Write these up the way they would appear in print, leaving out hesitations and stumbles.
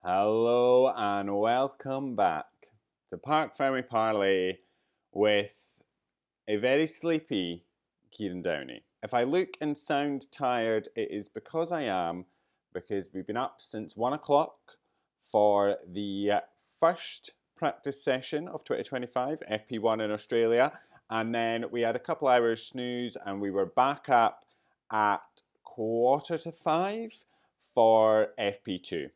Hello and welcome back to Parc Fermé Parlay with a very sleepy Kieran Downey. If I look and sound tired, it is because I am, because we've been up since 1 o'clock for the first practice session of 2025, FP1 in Australia, and then we had a couple hours snooze and we were back up at 4:45 for FP2.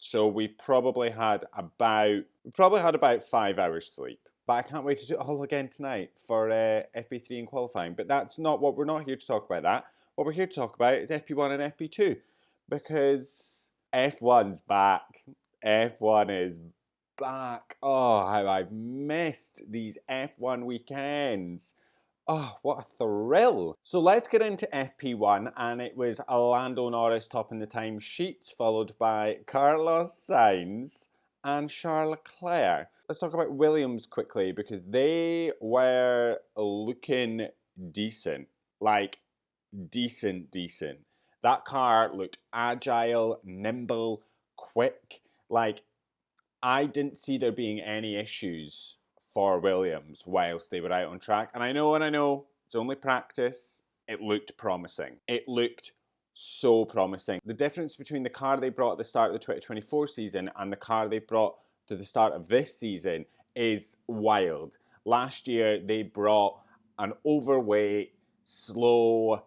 So we've probably had about 5 hours sleep. But I can't wait to do it all again tonight for FP3 and qualifying. But that's not what we're not here to talk about. That what we're here to talk about is FP1 and FP2 because F1's back. F1 is back. Oh, how I've missed these F1 weekends. Oh, what a thrill. So let's get into FP1, and it was Lando Norris topping the time sheets, followed by Carlos Sainz and Charles Leclerc. Let's talk about Williams quickly, because they were looking decent. Like, decent. That car looked agile, nimble, quick. Like, I didn't see there being any issues for Williams whilst they were out on track. And I know, it's only practice. It looked promising. It looked so promising. The difference between the car they brought at the start of the 2024 season and the car they brought to the start of this season is wild. Last year, they brought an overweight, slow,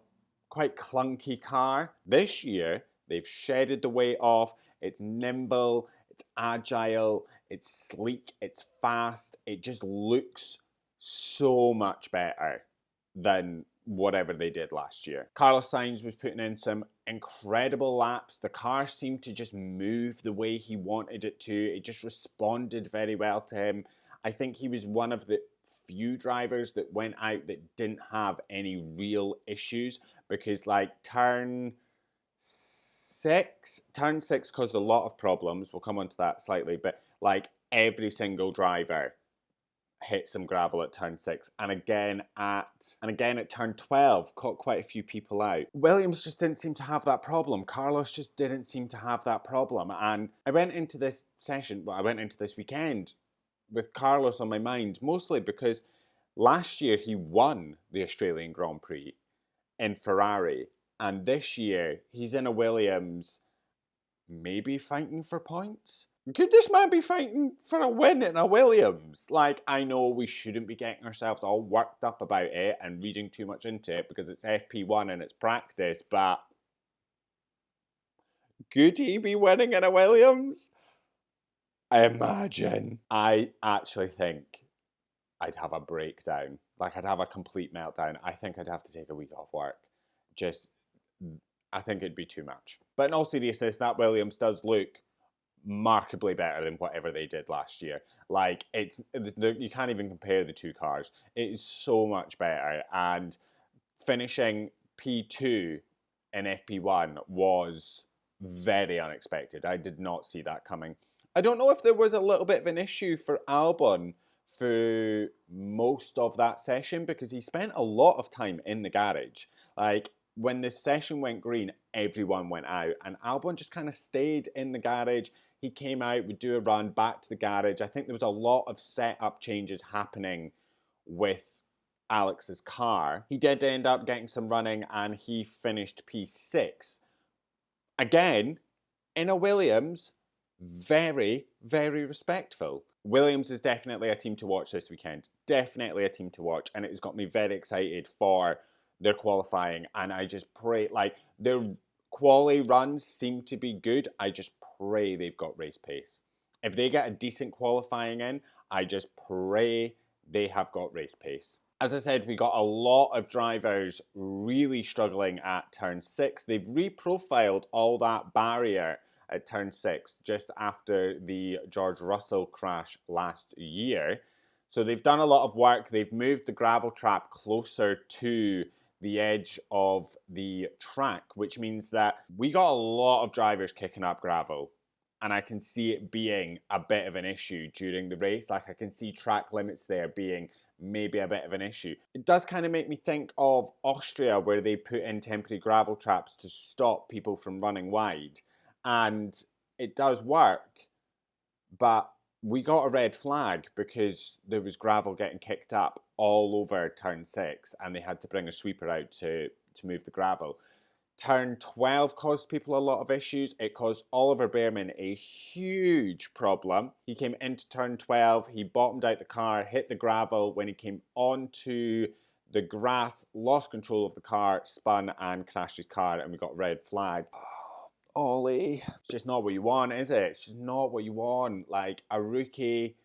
quite clunky car. This year, they've shedded the weight off. It's nimble, it's agile, it's sleek, it's fast. It just looks so much better than whatever they did last year. Carlos Sainz was putting in some incredible laps. The car seemed to just move the way he wanted it to. It just responded very well to him. I think he was one of the few drivers that went out that didn't have any real issues, because like turn six caused a lot of problems. We'll come on to that slightly, but like every single driver hit some gravel at turn 6, and again at turn 12, caught quite a few people out. Williams just didn't seem to have that problem. Carlos just didn't seem to have that problem. And I went into this weekend with Carlos on my mind, mostly because last year he won the Australian Grand Prix in Ferrari, and this year he's in a Williams, maybe fighting for points. Could this man be fighting for a win in a Williams? Like, I know we shouldn't be getting ourselves all worked up about it and reading too much into it because it's FP1 and it's practice, but could he be winning in a Williams? I imagine. I actually think I'd have a breakdown. Like, I'd have a complete meltdown. I think I'd have to take a week off work. I think it'd be too much. But in all seriousness, that Williams does look markedly better than whatever they did last year. Like, you can't even compare the two cars. It is so much better. And finishing P2 in FP1 was very unexpected. I did not see that coming. I don't know if there was a little bit of an issue for Albon for most of that session, because he spent a lot of time in the garage. Like, when the session went green, everyone went out, and Albon just kind of stayed in the garage. He came out, would do a run back to the garage. I think there was a lot of setup changes happening with Alex's car. He did end up getting some running, and he finished P6. Again, in a Williams, very, very respectful. Williams is definitely a team to watch this weekend. Definitely a team to watch, and it has got me very excited for their qualifying. And I just pray, like, their quali runs seem to be good. I just pray they've got race pace. If they get a decent qualifying in, I just pray they have got race pace. As I said, we got a lot of drivers really struggling at turn 6. They've reprofiled all that barrier at turn 6 just after the George Russell crash last year. So they've done a lot of work. They've moved the gravel trap closer to the edge of the track, which means that we got a lot of drivers kicking up gravel, and I can see it being a bit of an issue during the race. Like, I can see track limits there being maybe a bit of an issue. It does kind of make me think of Austria, where they put in temporary gravel traps to stop people from running wide. And it does work, but we got a red flag because there was gravel getting kicked up all over turn 6 and they had to bring a sweeper out to move the gravel. Turn 12 caused people a lot of issues. It caused Oliver Bearman a huge problem. He came into turn 12, he bottomed out the car, hit the gravel. When he came onto the grass, lost control of the car, spun and crashed his car, and we got red flag. Ollie. It's just not what you want, is it? It's just not what you want. Like, a rookie,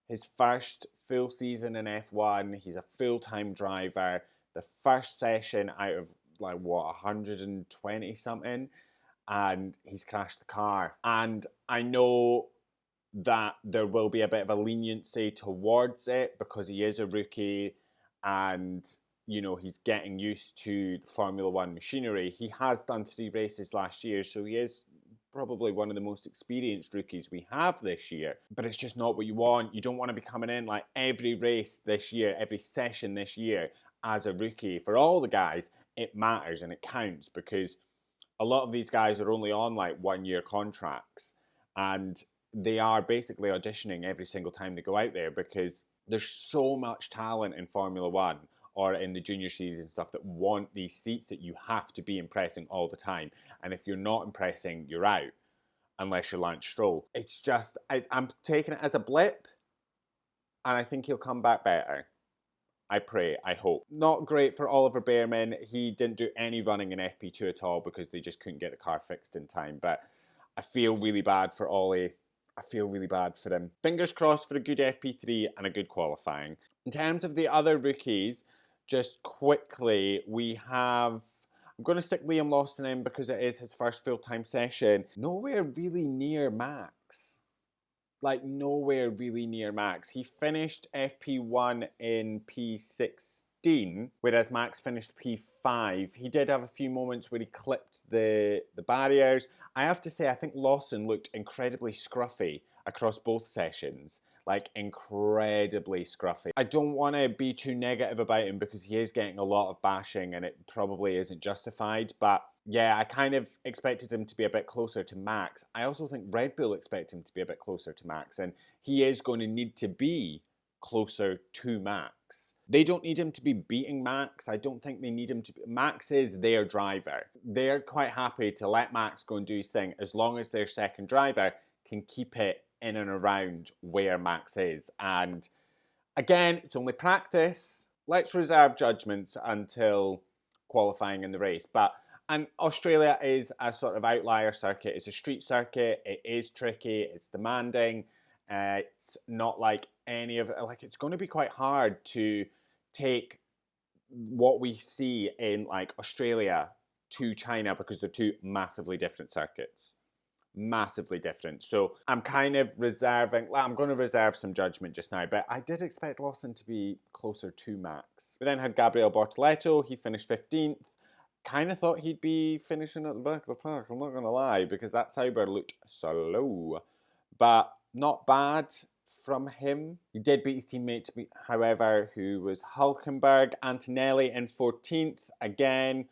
his first full season in F1, he's a full-time driver. The first session out of, like, what, 120 something, and he's crashed the car. And I know that there will be a bit of a leniency towards it because he is a rookie and, you know, he's getting used to Formula One machinery. He has done 3 races last year, so he is probably one of the most experienced rookies we have this year. But it's just not what you want. You don't want to be coming in like every race this year, every session this year as a rookie. For all the guys, it matters and it counts because a lot of these guys are only on like 1-year contracts and they are basically auditioning every single time they go out there because there's so much talent in Formula One or in the junior series and stuff that want these seats that you have to be impressing all the time. And if you're not impressing, you're out, unless you're Lance Stroll. It's just, I'm taking it as a blip, and I think he'll come back better. I pray, I hope. Not great for Oliver Bearman. He didn't do any running in FP2 at all because they just couldn't get the car fixed in time. But I feel really bad for Ollie. I feel really bad for him. Fingers crossed for a good FP3 and a good qualifying. In terms of the other rookies, just quickly, we have... I'm going to stick Liam Lawson in because it is his first full-time session. Nowhere really near Max. Like, nowhere really near Max. He finished FP1 in P16, whereas Max finished P5. He did have a few moments where he clipped the barriers. I have to say, I think Lawson looked incredibly scruffy across both sessions. Like, incredibly scruffy. I don't want to be too negative about him because he is getting a lot of bashing and it probably isn't justified, but yeah, I kind of expected him to be a bit closer to Max. I also think Red Bull expect him to be a bit closer to Max, and he is going to need to be closer to Max. They don't need him to be beating Max. I don't think they need him to be... Max is their driver. They're quite happy to let Max go and do his thing as long as their second driver can keep it in and around where Max is. And again, it's only practice. Let's reserve judgments until qualifying in the race. And Australia is a sort of outlier circuit. It's a street circuit. It is tricky. It's demanding. It's not like any of it. Like, it's going to be quite hard to take what we see in like Australia to China because they're two massively different circuits. Massively different. So I'm kind of reserving, I'm going to reserve some judgment just now, but I did expect Lawson to be closer to Max. We then had Gabriel Bortoleto. He finished 15th. Kind of thought he'd be finishing at the back of the pack, I'm not going to lie, because that Sauber looked slow. But not bad from him. He did beat his teammate, however, who was Hulkenberg. Antonelli in 14th. Again,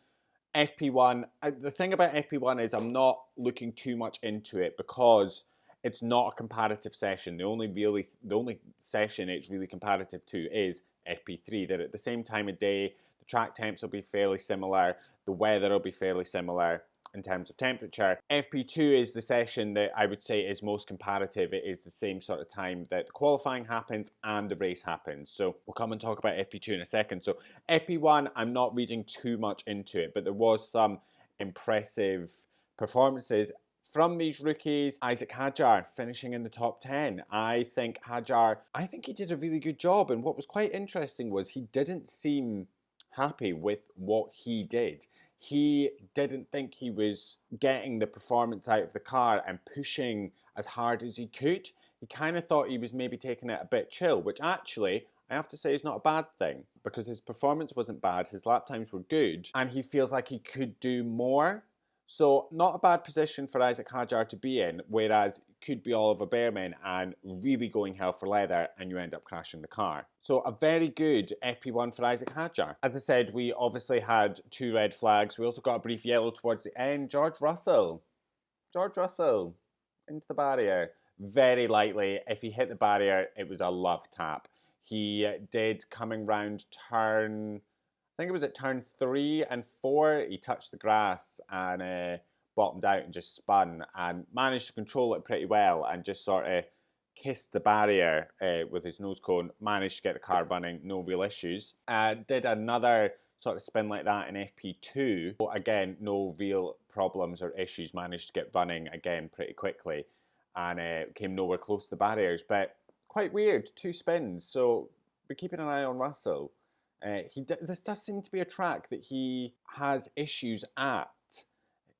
FP1. The thing about FP1 is I'm not looking too much into it because it's not a comparative session. The only session it's really comparative to is FP3. They're at the same time of day. The track temps will be fairly similar. The weather will be fairly similar in terms of temperature. FP2 is the session that I would say is most comparative. It is the same sort of time that the qualifying happens and the race happens. So we'll come and talk about FP2 in a second. So FP1, I'm not reading too much into it, but there was some impressive performances from these rookies. Isaac Hadjar finishing in the top 10. I think he did a really good job. And what was quite interesting was he didn't seem happy with what he did. He didn't think he was getting the performance out of the car and pushing as hard as he could. He kind of thought he was maybe taking it a bit chill, which actually, I have to say, is not a bad thing because his performance wasn't bad, his lap times were good, and he feels like he could do more. So not a bad position for Isaac Hadjar to be in, whereas it could be Oliver Bearman and really going hell for leather and you end up crashing the car. So a very good FP1 for Isaac Hadjar. As I said, we obviously had 2 red flags. We also got a brief yellow towards the end. George Russell. into the barrier very lightly. If he hit the barrier, it was a love tap. He did coming round turn, I think it was at turn 3 and 4, he touched the grass and bottomed out and just spun and managed to control it pretty well and just sort of kissed the barrier with his nose cone, managed to get the car running, no real issues. Did another sort of spin like that in FP2. But again, no real problems or issues, managed to get running again pretty quickly and came nowhere close to the barriers. But quite weird, 2 spins. So we're keeping an eye on Russell. This does seem to be a track that he has issues at.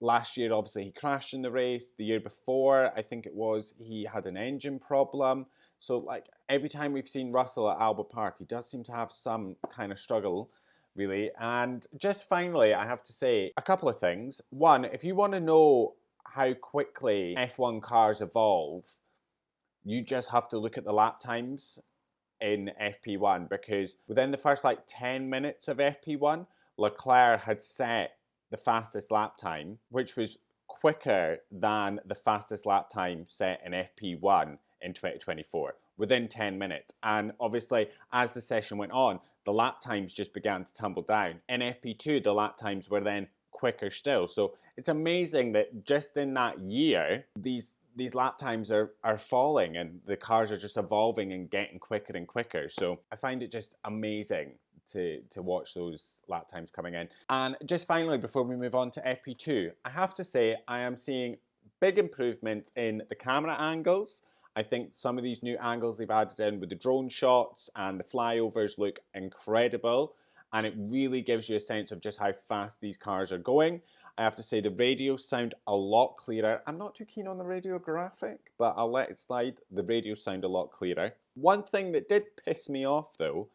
Last year, obviously, he crashed in the race. The year before, I think it was, he had an engine problem. So, like, every time we've seen Russell at Albert Park, he does seem to have some kind of struggle, really. And just finally, I have to say a couple of things. One, if you want to know how quickly F1 cars evolve, you just have to look at the lap times in FP1, because within the first, 10 minutes of FP1, Leclerc had set the fastest lap time, which was quicker than the fastest lap time set in FP1 in 2024, within 10 minutes. And obviously, as the session went on, the lap times just began to tumble down. In FP2, the lap times were then quicker still. So it's amazing that just in that year, these lap times are falling and the cars are just evolving and getting quicker and quicker. So I find it just amazing to watch those lap times coming in. And just finally, before we move on to FP2, I have to say I am seeing big improvements in the camera angles. I think some of these new angles they've added in with the drone shots and the flyovers look incredible. And it really gives you a sense of just how fast these cars are going. I have to say the radios sound a lot clearer. I'm not too keen on the radiographic, but I'll let it slide. The radios sound a lot clearer. One thing that did piss me off though,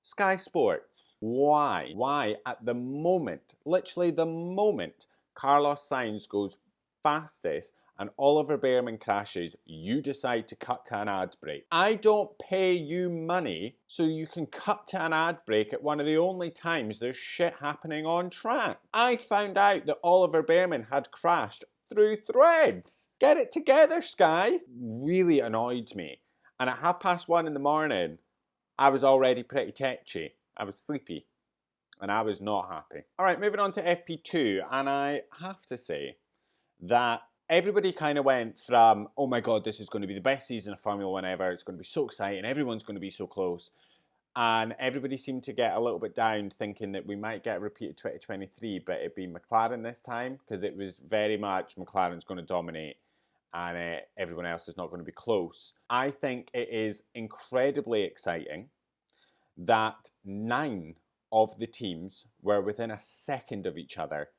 Sky Sports. Why? Why at the moment, literally the moment, Carlos Sainz goes fastest and Oliver Bearman crashes, you decide to cut to an ad break. I don't pay you money so you can cut to an ad break at one of the only times there's shit happening on track. I found out that Oliver Bearman had crashed through threads. Get it together, Sky. Really annoyed me. And at 1:30 in the morning, I was already pretty tetchy. I was sleepy. And I was not happy. Alright, moving on to FP2. And I have to say that everybody kind of went from, oh my god, this is going to be the best season of Formula 1 ever. It's going to be so exciting. Everyone's going to be so close. And everybody seemed to get a little bit down thinking that we might get a repeat of 2023, but it'd be McLaren this time, because it was very much McLaren's going to dominate and everyone else is not going to be close. I think it is incredibly exciting that 9 of the teams were within a second of each other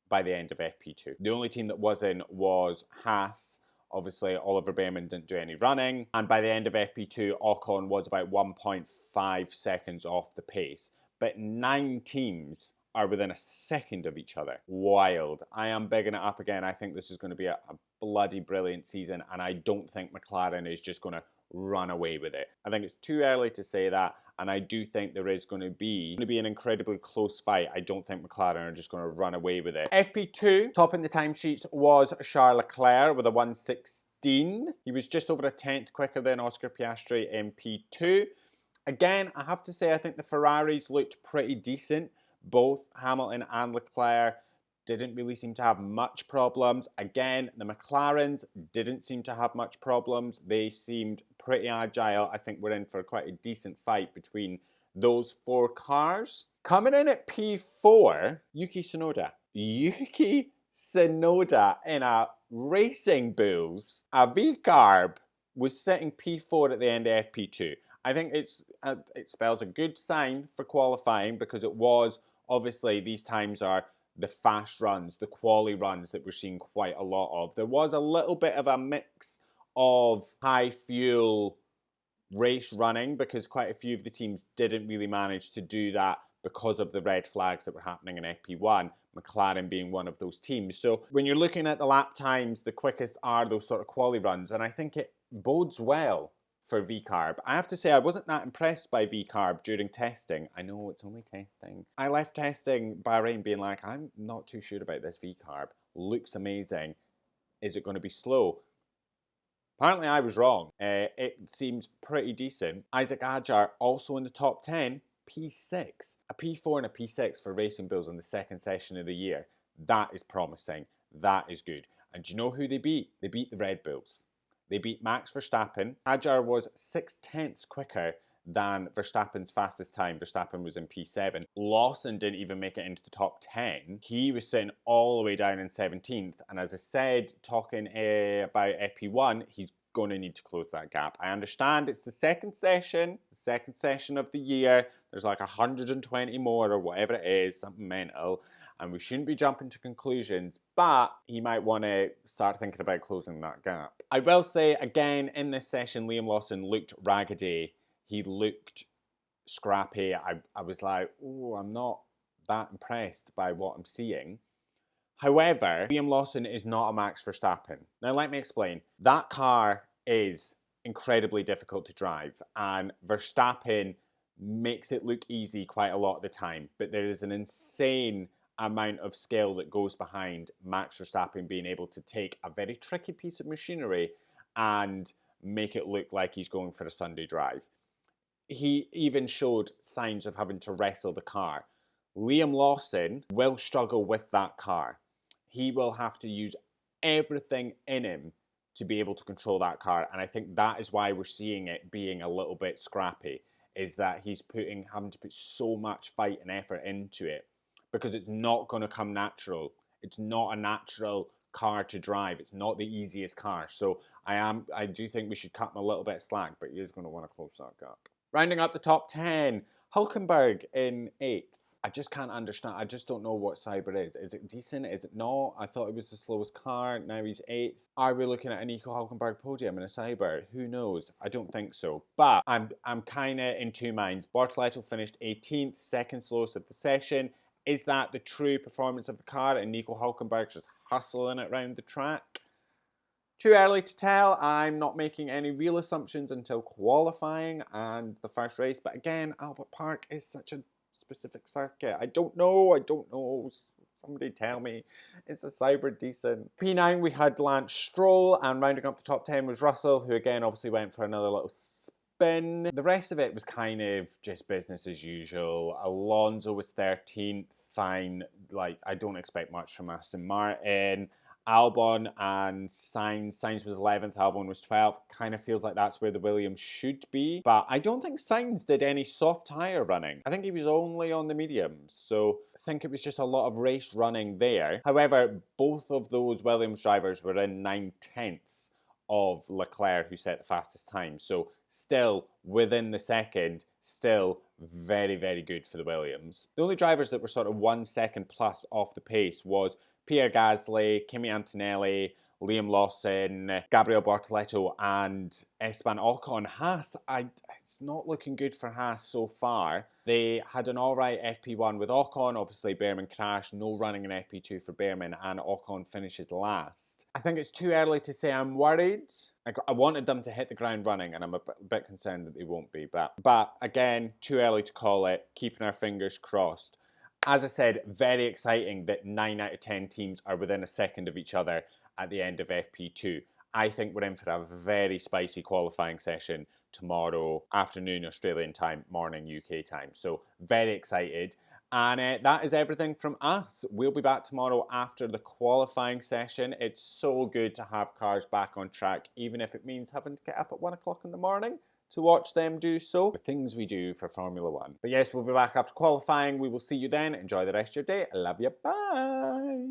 by the end of FP2. The only team that wasn't was Haas. Obviously, Oliver Bearman didn't do any running. And by the end of FP2, Ocon was about 1.5 seconds off the pace. But 9 teams are within a second of each other. Wild. I am bigging it up again. I think this is going to be a bloody brilliant season, and I don't think McLaren is just going to run away with it. I think it's too early to say that, and I do think there is going to be an incredibly close fight. I don't think McLaren are just going to run away with it. FP2, top in the timesheets was Charles Leclerc with a 1:16. He was just over a tenth quicker than Oscar Piastri in P2. Again, I have to say I think the Ferraris looked pretty decent. Both Hamilton and Leclerc didn't really seem to have much problems. Again, the McLarens didn't seem to have much problems. They seemed pretty agile. I think we're in for quite a decent fight between those 4 cars. Coming in at P4, Yuki Tsunoda. Yuki Tsunoda in a Racing Bulls. A V-Carb was sitting P4 at the end of FP2. I think it spells a good sign for qualifying, because it was, obviously, these times are the fast runs, the quali runs that we're seeing quite a lot of. There was a little bit of a mix of high fuel race running, because quite a few of the teams didn't really manage to do that because of the red flags that were happening in FP1, McLaren being one of those teams. So when you're looking at the lap times, the quickest are those sort of quali runs, and I think it bodes well for V-Carb. I have to say I wasn't that impressed by V-Carb during testing. I know it's only testing. I left testing Bahrain being like, I'm not too sure about this V-Carb. Looks amazing. Is it going to be slow? Apparently I was wrong. It seems pretty decent. Isaac Ajar also in the top 10, P6. A P4 and a P6 for Racing Bulls in the second session of the year. That is promising. That is good. And do you know who they beat? They beat the Red Bulls. They beat Max Verstappen. Ajar was 6/10 quicker than Verstappen's fastest time. Verstappen was in P7. Lawson didn't even make it into the top 10. He was sitting all the way down in 17th. And as I said, talking about FP1, he's going to need to close that gap. I understand it's the second session of the year. There's like 120 more or whatever it is, something mental. And we shouldn't be jumping to conclusions, but he might want to start thinking about closing that gap. I will say, again, in this session, Liam Lawson looked raggedy. He looked scrappy. I was like, oh, I'm not that impressed by what I'm seeing. However, Liam Lawson is not a Max Verstappen. Now, let me explain. That car is incredibly difficult to drive, and Verstappen makes it look easy quite a lot of the time, but there is an insane amount of skill that goes behind Max Verstappen being able to take a very tricky piece of machinery and make it look like he's going for a Sunday drive. He even showed signs of having to wrestle the car. Liam Lawson will struggle with that car. He will have to use everything in him to be able to control that car, and I think that is why we're seeing it being a little bit scrappy, is that he's having to put so much fight and effort into it, because it's not going to come natural. It's not a natural car to drive. It's not the easiest car. So I do think we should cut him a little bit of slack, but he is going to want to close that gap. Rounding up the top 10, Hulkenberg in 8th. I just can't understand. I just don't know what Cyber is. Is it decent? Is it not? I thought it was the slowest car. Now he's 8th. Are we looking at a Nico Hulkenberg podium in a Cyber? Who knows? I don't think so. But I'm kind of in two minds. Bortoleto finished 18th, second slowest of the session. Is that the true performance of the car and Nico Hulkenberg just hustling it around the track? Too early to tell. I'm not making any real assumptions until qualifying and the first race. But again, Albert Park is such a specific circuit. I don't know. Somebody tell me. Is the Cyber decent? P9, we had Lance Stroll, and rounding up the top 10 was Russell, who again obviously went for another little spin. The rest of it was kind of just business as usual. Alonso was 13th. Fine. Like, I don't expect much from Aston Martin. Albon and Sainz. Sainz was 11th, Albon was 12th. Kind of feels like that's where the Williams should be. But I don't think Sainz did any soft tyre running. I think he was only on the mediums. So I think it was just a lot of race running there. However, both of those Williams drivers were in 9/10 of Leclerc, who set the fastest time. So still within the second, still very, very good for the Williams. The only drivers that were sort of 1 second plus off the pace was Pierre Gasly, Kimi Antonelli, Liam Lawson, Gabriel Bortoleto, and Esteban Ocon. Haas, it's not looking good for Haas so far. They had an alright FP1 with Ocon. Obviously, Behrman crashed. No running in FP2 for Behrman, and Ocon finishes last. I think it's too early to say I'm worried. I wanted them to hit the ground running, and I'm a bit concerned that they won't be. But again, too early to call it. Keeping our fingers crossed. As I said, very exciting that 9 out of 10 teams are within a second of each other at the end of FP2. I think we're in for a very spicy qualifying session tomorrow afternoon Australian time, morning UK time. So very excited. And that is everything from us. We'll be back tomorrow after the qualifying session. It's so good to have cars back on track, even if it means having to get up at 1 o'clock in the morning to watch them do so. The things we do for Formula 1. But yes, we'll be back after qualifying. We will see you then. Enjoy the rest of your day. I love you. Bye.